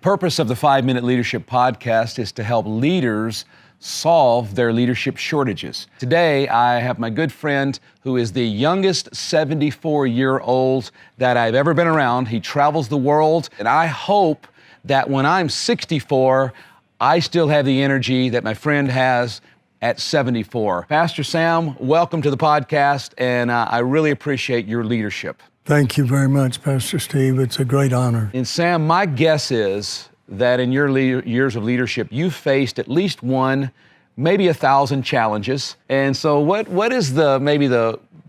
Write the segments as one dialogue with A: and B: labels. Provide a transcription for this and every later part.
A: purpose of the 5-Minute Leadership Podcast is to help leaders solve their leadership shortages. Today, I have my good friend who is the youngest 74-year-old that I've ever been around. He travels the world, and I hope that when I'm 64, I still have the energy that my friend has at 74. Pastor Sam, welcome to the podcast, and I really appreciate your leadership.
B: Thank you very much, Pastor Steve. It's a great honor.
A: And Sam, my guess is that in your years of leadership, you've faced at least one, maybe 1,000 challenges. And so what is maybe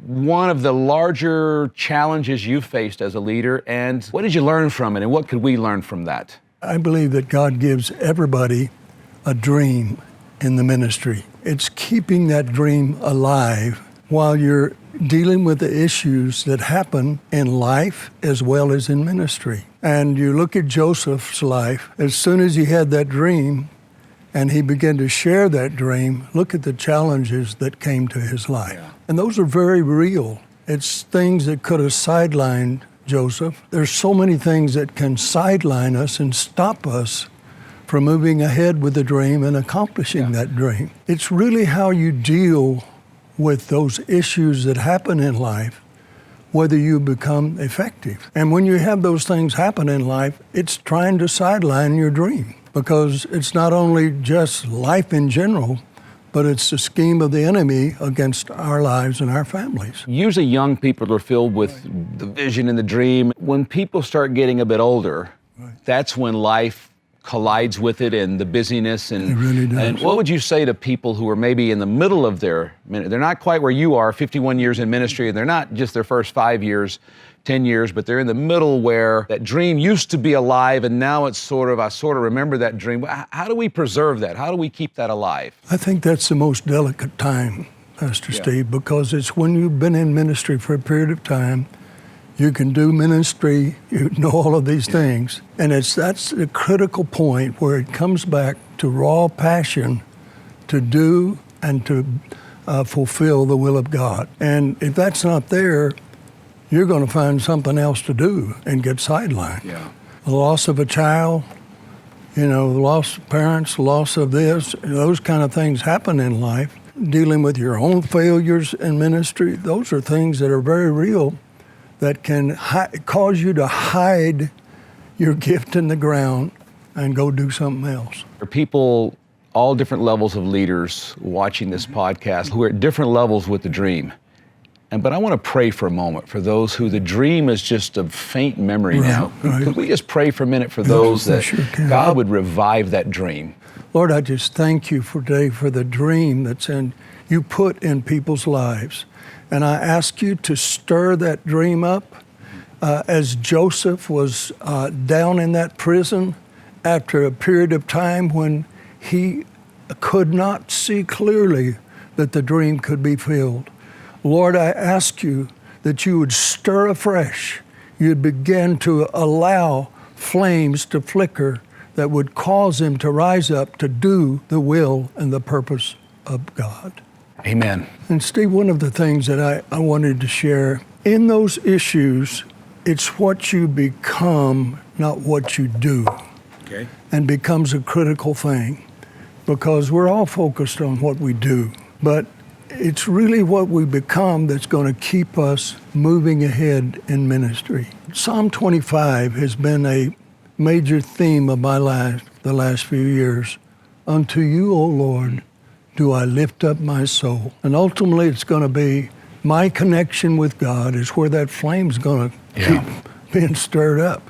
A: one of the larger challenges you've faced as a leader, and what did you learn from it, and what could we learn from that?
B: I believe that God gives everybody a dream in the ministry. It's keeping that dream alive while you're dealing with the issues that happen in life as well as in ministry. And you look at Joseph's life, as soon as he had that dream and he began to share that dream, look at the challenges that came to his life. Yeah. And those are very real. It's things that could have sidelined Joseph. There's so many things that can sideline us and stop us from moving ahead with the dream and accomplishing that dream. It's really how you deal with those issues that happen in life, whether you become effective. And when you have those things happen in life, it's trying to sideline your dream, because it's not only just life in general, but it's the scheme of the enemy against our lives and our families.
A: Usually young people are filled with the vision and the dream. When people start getting a bit older, that's when life collides with it and the busyness. And,
B: it really does.
A: And what would you say to people who are maybe in the middle of they're not quite where you are, 51 years in ministry, and they're not just their first 5 years, 10 years, but they're in the middle where that dream used to be alive and now it's I sort of remember that dream. How do we preserve that? How do we keep that alive?
B: I think that's the most delicate time, Pastor Steve, because it's when you've been in ministry for a period of time. You can do ministry, you know all of these things. And that's the critical point where it comes back to raw passion to do and to fulfill the will of God. And if that's not there, you're going to find something else to do and get sidelined.
A: Yeah.
B: The loss of a child, the loss of parents, loss of this, those kind of things happen in life. Dealing with your own failures in ministry, those are things that are very real, that can cause you to hide your gift in the ground and go do something else.
A: There are people, all different levels of leaders watching this podcast who are at different levels with the dream. But I want to pray for a moment for those who the dream is just a faint memory now.
B: Right.
A: Could we just pray for a minute for those that God would revive that dream?
B: Lord, I just thank you for today for the dream you put in people's lives. And I ask you to stir that dream up as Joseph was down in that prison after a period of time when he could not see clearly that the dream could be filled. Lord, I ask you that you would stir afresh. You'd begin to allow flames to flicker that would cause him to rise up to do the will and the purpose of God.
A: Amen.
B: And Steve, one of the things that I wanted to share, in those issues, it's what you become, not what you do.
A: Okay.
B: And becomes a critical thing, because we're all focused on what we do. But it's really what we become that's going to keep us moving ahead in ministry. Psalm 25 has been a major theme of my life the last few years. Unto you, O Lord, do I lift up my soul. And ultimately, it's going to be my connection with God is where that flame's going to keep being stirred up.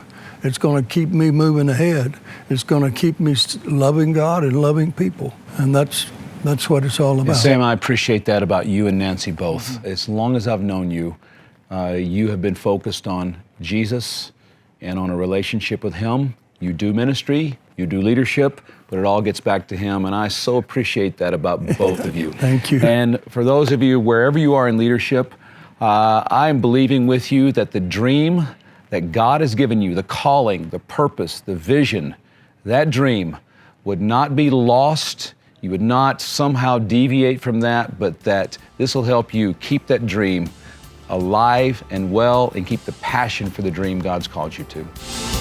B: It's going to keep me moving ahead. It's going to keep me loving God and loving people. And that's what it's all about.
A: And Sam, I appreciate that about you and Nancy both. Mm-hmm. As long as I've known you, you have been focused on Jesus and on a relationship with Him. You do ministry, you do leadership, but it all gets back to Him, and I so appreciate that about both of you.
B: Thank you.
A: And for those of you, wherever you are in leadership, I'm believing with you that the dream that God has given you, the calling, the purpose, the vision, that dream would not be lost. You would not somehow deviate from that, but that this will help you keep that dream alive and well and keep the passion for the dream God's called you to.